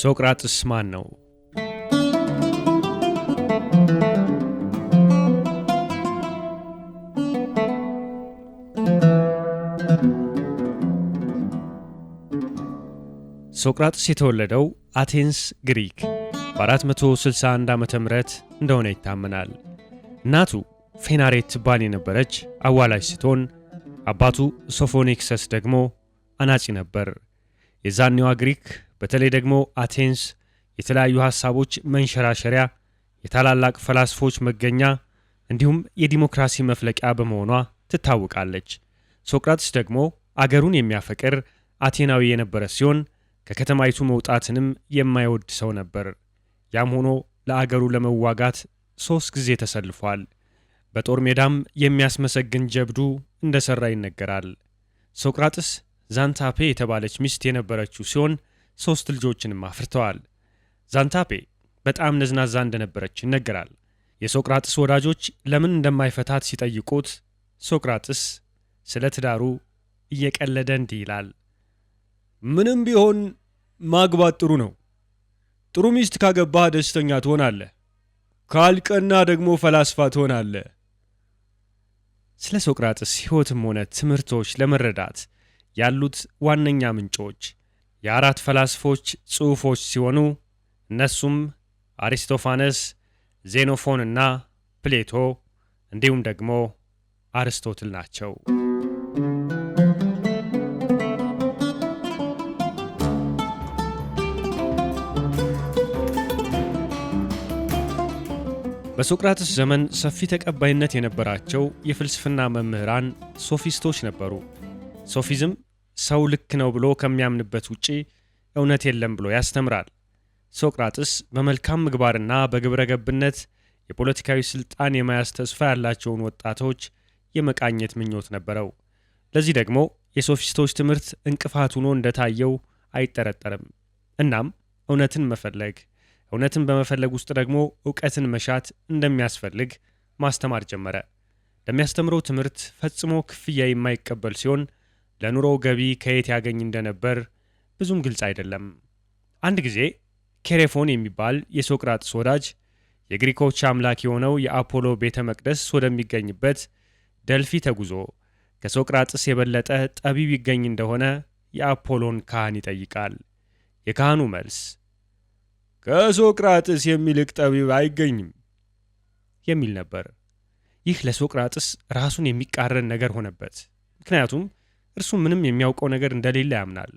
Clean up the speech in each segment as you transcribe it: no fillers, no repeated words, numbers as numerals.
ሶቅራጥስ ማን ነው? ሶቅራጥስ የተወለደው አቴንስ ግሪክ በ461 ዓመተ ምህረት እንደሆነ ይታመናል። እናቱ ፌናሬት ትባል የነበረች አዋላጅ ስትሆን አባቱ ሶፎኒክሰስ ደግሞ አናጺ ነበር። የዛኔዋ ግሪክ በተለይ ደግሞ አቴንስ የተለያዩ ሐሳቦች መንሸራሸሪያ፣ የታላላቅ ፈላስፎች መገኛ እንዲሁም የዲሞክራሲ መፍለቂያ በመሆኗ ትታወቃለች። ሶቅራጥስ ደግሞ አገሩን የሚያፈቅር አቴናዊ የነበረ ሲሆን ከከተማይቱ መውጣትንም የማይወድ ሰው ነበር። ያም ሆኖ ለአገሩ ለመዋጋት 3 ጊዜ ተሰልፏል። በጦር ሜዳም የሚያስመሰግን ጀብዱ እንደሰራ ይነገራል። ሶቅራጥስ ዛንታፔ የተባለች ሚስት የነበረችው ሲሆን 3 ልጆችንም አፍርተዋል። ዛንታፔ በጣም ነዝናዛ እንደነበረች ይነገራል። የሶቅራጥስ ወዳጆች ለምን እንደማይፈታት ሲጠይቁት ሶቅራጥስ ስለ ትዳሩ እየቀለደ እንዲህ ይላል። ምንም ቢሆን ማግባት ጥሩ ነው። ጥሩ ሚስት ካገባህ ደስተኛ ትሆናለህ፣ ካልቀና ደግሞ ፈላስፋ ትሆናለህ። ስለ ሶቅራጥስ ሕይወትም ሆነ ትምህርቶች ለመረዳት ያሉት ዋነኛ ምንጮች የ4 ፈላስፎች ጽሑፎች ሲሆኑ እነሱም አሪስቶፋነስ፣ ዜኖፎን እና ፕሌቶ እንዲሁም ደግሞ አርስቶትል ናቸው። በሶቅራጥስ ዘመን ሰፊ ተቀባይነት የነበራቸው የፍልስፍና መምህራን ሶፊስቶች ነበሩ። ሶፊዝም ሰው ልክ ነው ብሎ ከሚያምንበት ውጪ እውነት የለም ብሎ ያስተምራል። ሶቅራጥስ በመልካም ምግባርና በግብረ ገብነት የፖለቲካዊ ስልጣን የመያዝ ተስፋ ያላቸውን ወጣቶች የመቃኘት ምኞት ነበረው። ለዚህ ደግሞ የሶፊስቶች ትምህርት እንቅፋት ሆኖ እንደታየው አይጠረጠርም። እናም እውነትን መፈለግ፣ እውነትን በመፈለግ ውስጥ ደግሞ ዕውቀትን መሻት እንደሚያስፈልግ ማስተማር ጀመረ። ለሚያስተምረው ትምህርት ፈጽሞ ክፍያ የማይቀበል ሲሆን ለኑሮው ገቢ ከየት ያገኝ እንደነበር ብዙም ግልጽ አይደለም። አንድ ጊዜ ኬሬፎን የሚባል የሶቅራጥስ ወዳጅ የግሪኮች አምላክ የሆነው የአፖሎ ቤተ መቅደስ ወደሚገኝበት ደልፊ ተጉዞ ከሶቅራጥስ የበለጠ ጠቢብ ይገኝ እንደሆነ የአፖሎን ካህን ይጠይቃል። የካህኑ መልስ ከሶቅራጥስ የሚልቅ ጠቢብ አይገኝም የሚል ነበር። ይህ ለሶቅራጥስ ራሱን የሚቃረን ነገር ሆነበት። ምክንያቱም እርሱ ምንም የሚያውቀው ነገር እንደሌለ ያምናል።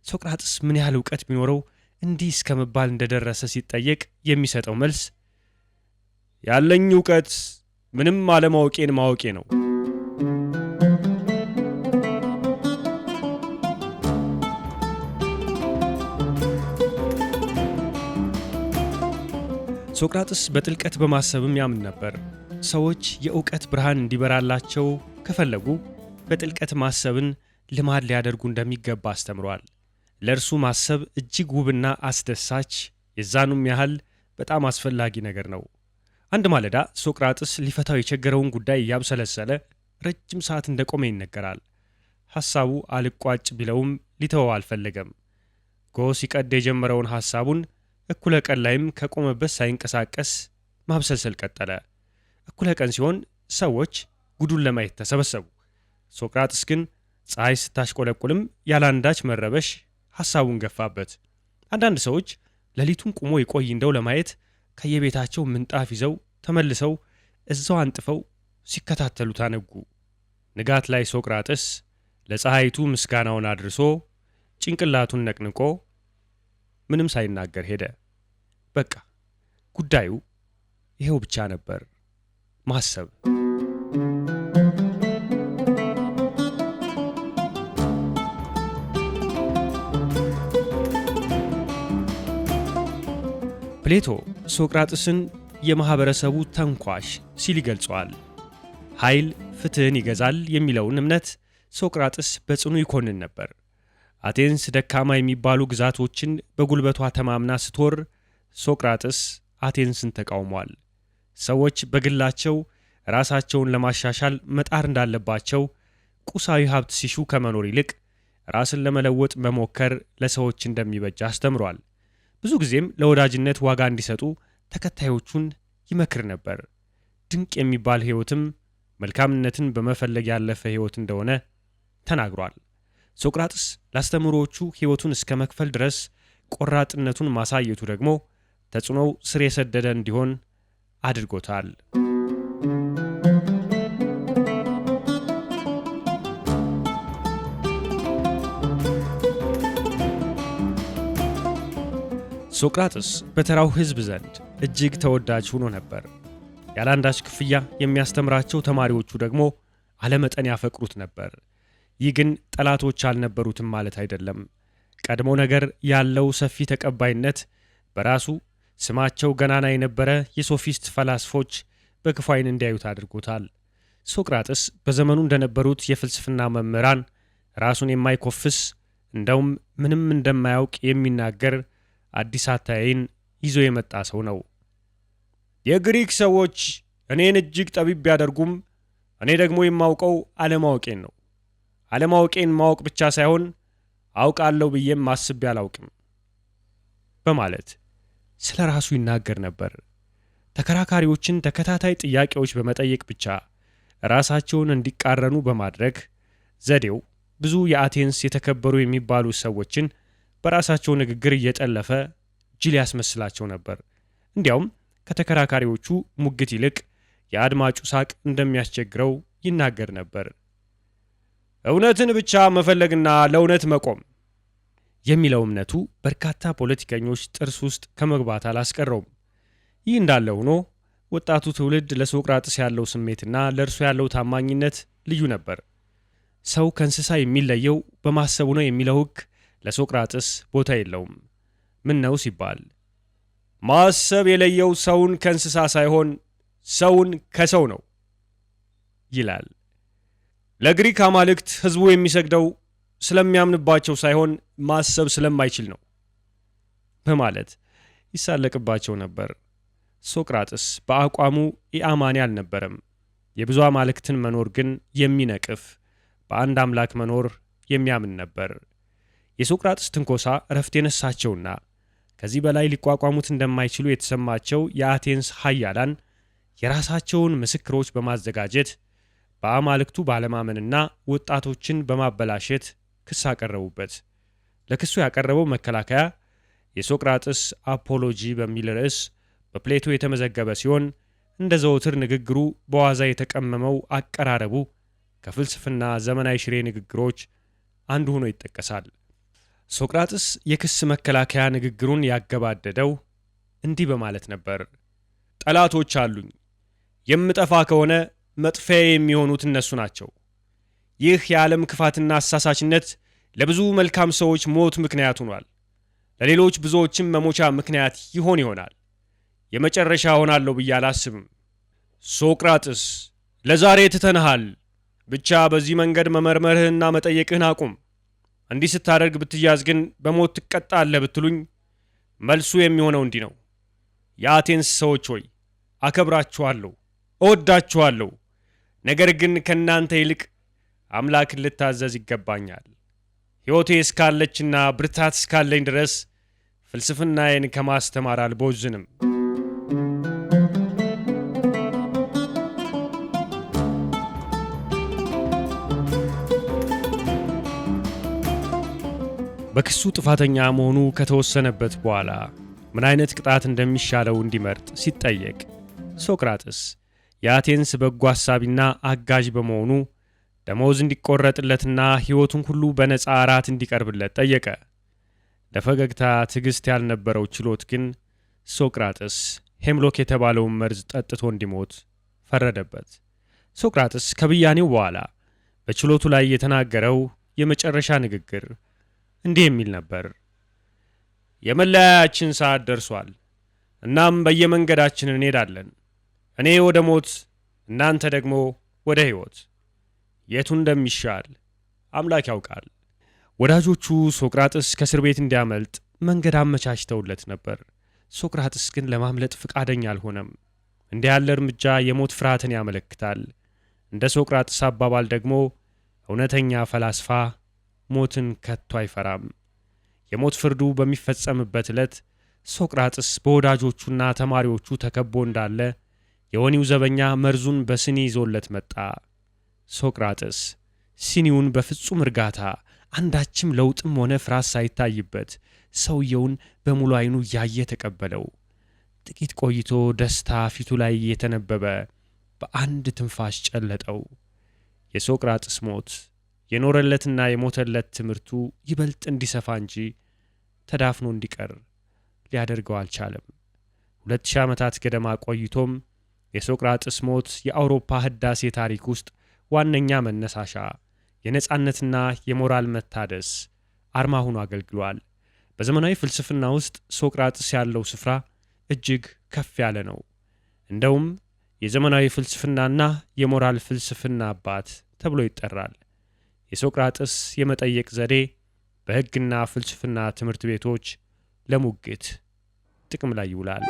ሶቅራጥስ ምን ያህል ዕውቀት ቢኖረው እንዲህ እስከ መባል እንደደረሰ ሲጠየቅ የሚሰጠው መልስ ያለኝ ዕውቀት ምንም አለማወቄን ማወቄ ነው። ሶቅራጥስ በጥልቀት በማሰብም ያምን ነበር። ሰዎች የዕውቀት ብርሃን እንዲበራላቸው ከፈለጉ በጥልቀት ማሰብን ልማድ ሊያደርጉ እንደሚገባ አስተምሯል። ለእርሱ ማሰብ እጅግ ውብና አስደሳች፣ የዛኑም ያህል በጣም አስፈላጊ ነገር ነው። አንድ ማለዳ ሶቅራጥስ ሊፈታው የቸገረውን ጉዳይ እያብሰለሰለ ረጅም ሰዓት እንደቆመ ይነገራል። ሐሳቡ አልቋጭ ቢለውም ሊተወው አልፈለገም። ጎህ ሲቀድ የጀመረውን ሐሳቡን እኩለ ቀን ላይም ከቆመበት ሳይንቀሳቀስ ማብሰልሰል ቀጠለ። እኩለ ቀን ሲሆን ሰዎች ጉዱን ለማየት ተሰበሰቡ። ሶቅራጥስ ግን ፀሐይ ስታሽቆለቁልም ያላንዳች መረበሽ ሐሳቡን ገፋበት። አንዳንድ ሰዎች ሌሊቱን ቁሞ ይቆይ እንደው ለማየት ከየቤታቸው ምንጣፍ ይዘው ተመልሰው እዛው አንጥፈው ሲከታተሉ ታነጉ። ንጋት ላይ ሶቅራጥስ ለፀሐይቱ ምስጋናውን አድርሶ ጭንቅላቱን ነቅንቆ ምንም ሳይናገር ሄደ። በቃ ጉዳዩ ይሄው ብቻ ነበር፣ ማሰብ። ፕሌቶ ሶቅራጥስን የማህበረሰቡ ተንኳሽ ሲል ይገልጸዋል። ኃይል ፍትህን ይገዛል የሚለውን እምነት ሶቅራጥስ በጽኑ ይኮንን ነበር። አቴንስ ደካማ የሚባሉ ግዛቶችን በጉልበቷ ተማምና ስትወር ሶቅራጥስ አቴንስን ተቃውሟል። ሰዎች በግላቸው ራሳቸውን ለማሻሻል መጣር እንዳለባቸው፣ ቁሳዊ ሀብት ሲሹ ከመኖር ይልቅ ራስን ለመለወጥ መሞከር ለሰዎች እንደሚበጅ አስተምሯል። ብዙ ጊዜም ለወዳጅነት ዋጋ እንዲሰጡ ተከታዮቹን ይመክር ነበር። ድንቅ የሚባል ሕይወትም መልካምነትን በመፈለግ ያለፈ ሕይወት እንደሆነ ተናግሯል። ሶቅራጥስ ለአስተምህሮዎቹ ሕይወቱን እስከ መክፈል ድረስ ቆራጥነቱን ማሳየቱ ደግሞ ተጽዕኖው ስር የሰደደ እንዲሆን አድርጎታል። ሶቅራጥስ በተራው ሕዝብ ዘንድ እጅግ ተወዳጅ ሆኖ ነበር። ያለአንዳች ክፍያ የሚያስተምራቸው ተማሪዎቹ ደግሞ አለመጠን ያፈቅሩት ነበር። ይህ ግን ጠላቶች አልነበሩትም ማለት አይደለም። ቀድሞ ነገር ያለው ሰፊ ተቀባይነት በራሱ ስማቸው ገናና የነበረ የሶፊስት ፈላስፎች በክፉ ዓይን እንዲያዩት አድርጎታል። ሶቅራጥስ በዘመኑ እንደነበሩት የፍልስፍና መምህራን ራሱን የማይኮፍስ እንደውም ምንም እንደማያውቅ የሚናገር አዲስ አተያይን ይዞ የመጣ ሰው ነው። የግሪክ ሰዎች እኔን እጅግ ጠቢብ ቢያደርጉም እኔ ደግሞ የማውቀው አለማወቄን ነው። አለማወቄን ማወቅ ብቻ ሳይሆን አውቃለሁ ብዬም አስቤ አላውቅም በማለት ስለ ራሱ ይናገር ነበር። ተከራካሪዎችን ተከታታይ ጥያቄዎች በመጠየቅ ብቻ ራሳቸውን እንዲቃረኑ በማድረግ ዘዴው ብዙ የአቴንስ የተከበሩ የሚባሉ ሰዎችን በራሳቸው ንግግር እየጠለፈ ጅል ያስመስላቸው ነበር። እንዲያውም ከተከራካሪዎቹ ሙግት ይልቅ የአድማጩ ሳቅ እንደሚያስቸግረው ይናገር ነበር። እውነትን ብቻ መፈለግና ለእውነት መቆም የሚለው እምነቱ በርካታ ፖለቲከኞች ጥርስ ውስጥ ከመግባት አላስቀረውም። ይህ እንዳለ ሆኖ ወጣቱ ትውልድ ለሶቅራጥስ ያለው ስሜትና ለእርሱ ያለው ታማኝነት ልዩ ነበር። ሰው ከእንስሳ የሚለየው በማሰቡ ነው የሚለው ሕግ ለሶቅራጥስ ቦታ የለውም። ምን ነው ሲባል ማሰብ የለየው ሰውን ከእንስሳ ሳይሆን ሰውን ከሰው ነው ይላል። ለግሪክ አማልክት ሕዝቡ የሚሰግደው ስለሚያምንባቸው ሳይሆን ማሰብ ስለማይችል ነው በማለት ይሳለቅባቸው ነበር። ሶቅራጥስ በአቋሙ ኢአማኒ አልነበረም። የብዙ አማልክትን መኖር ግን የሚነቅፍ በአንድ አምላክ መኖር የሚያምን ነበር። የሶቅራጥስ ትንኮሳ እረፍት የነሳቸውና ከዚህ በላይ ሊቋቋሙት እንደማይችሉ የተሰማቸው የአቴንስ ኃያላን የራሳቸውን ምስክሮች በማዘጋጀት በአማልክቱ ባለማመንና ወጣቶችን በማበላሸት ክስ አቀረቡበት። ለክሱ ያቀረበው መከላከያ የሶቅራጥስ አፖሎጂ በሚል ርዕስ በፕሌቶ የተመዘገበ ሲሆን እንደ ዘወትር ንግግሩ በዋዛ የተቀመመው አቀራረቡ ከፍልስፍና ዘመናዊ ሽሬ ንግግሮች አንዱ ሆኖ ይጠቀሳል። ሶቅራጥስ የክስ መከላከያ ንግግሩን ያገባደደው እንዲህ በማለት ነበር። ጠላቶች አሉኝ። የምጠፋ ከሆነ መጥፊያ የሚሆኑት እነሱ ናቸው። ይህ የዓለም ክፋትና አሳሳችነት ለብዙ መልካም ሰዎች ሞት ምክንያት ሆኗል። ለሌሎች ብዙዎችም መሞቻ ምክንያት ይሆናል። የመጨረሻ ሆናለሁ ብዬ አላስብም። ሶቅራጥስ ለዛሬ ትተንሃል። ብቻ በዚህ መንገድ መመርመርህና መጠየቅህን አቁም። እንዲህ ስታደርግ ብትያዝ ግን በሞት ትቀጣለህ ብትሉኝ መልሱ የሚሆነው እንዲህ ነው። የአቴንስ ሰዎች ሆይ አከብራችኋለሁ፣ እወዳችኋለሁ። ነገር ግን ከእናንተ ይልቅ አምላክን ልታዘዝ ይገባኛል። ሕይወቴ እስካለችና ብርታት እስካለኝ ድረስ ፍልስፍናዬን ከማስተማር አልቦዝንም። በክሱ ጥፋተኛ መሆኑ ከተወሰነበት በኋላ ምን አይነት ቅጣት እንደሚሻለው እንዲመርጥ ሲጠየቅ ሶቅራጥስ የአቴንስ በጎ አሳቢና አጋዥ በመሆኑ ደመወዝ እንዲቆረጥለትና ሕይወቱን ሁሉ በነፃ እራት እንዲቀርብለት ጠየቀ። ለፈገግታ ትዕግሥት ያልነበረው ችሎት ግን ሶቅራጥስ ሄምሎክ የተባለውን መርዝ ጠጥቶ እንዲሞት ፈረደበት። ሶቅራጥስ ከብያኔው በኋላ በችሎቱ ላይ የተናገረው የመጨረሻ ንግግር እንዲህ የሚል ነበር። የመለያያችን ሰዓት ደርሷል። እናም በየመንገዳችን እንሄዳለን። እኔ ወደ ሞት፣ እናንተ ደግሞ ወደ ሕይወት። የቱ እንደሚሻል አምላክ ያውቃል። ወዳጆቹ ሶቅራጥስ ከእስር ቤት እንዲያመልጥ መንገድ አመቻችተውለት ነበር። ሶቅራጥስ ግን ለማምለጥ ፈቃደኛ አልሆነም። እንዲህ ያለ እርምጃ የሞት ፍርሃትን ያመለክታል። እንደ ሶቅራጥስ አባባል ደግሞ እውነተኛ ፈላስፋ ሞትን ከቶ አይፈራም። የሞት ፍርዱ በሚፈጸምበት ዕለት ሶቅራጥስ በወዳጆቹና ተማሪዎቹ ተከቦ እንዳለ የወህኒው ዘበኛ መርዙን በስኒ ይዞለት መጣ። ሶቅራጥስ ሲኒውን በፍጹም እርጋታ አንዳችም ለውጥም ሆነ ፍርሃት ሳይታይበት ሰውየውን በሙሉ ዓይኑ እያየ ተቀበለው። ጥቂት ቆይቶ ደስታ ፊቱ ላይ የተነበበ በአንድ ትንፋሽ ጨለጠው። የሶቅራጥስ ሞት የኖረለትና የሞተለት ትምህርቱ ይበልጥ እንዲሰፋ እንጂ ተዳፍኖ እንዲቀር ሊያደርገው አልቻለም። 2000 ዓመታት ገደማ ቆይቶም የሶቅራጥስ ሞት የአውሮፓ ህዳሴ ታሪክ ውስጥ ዋነኛ መነሳሻ፣ የነጻነትና የሞራል መታደስ አርማ ሆኖ አገልግሏል። በዘመናዊ ፍልስፍና ውስጥ ሶቅራጥስ ያለው ስፍራ እጅግ ከፍ ያለ ነው። እንደውም የዘመናዊ ፍልስፍናና የሞራል ፍልስፍና አባት ተብሎ ይጠራል። የሶቅራጥስ የመጠየቅ ዘዴ በሕግና ፍልስፍና ትምህርት ቤቶች ለሙግት ጥቅም ላይ ይውላል።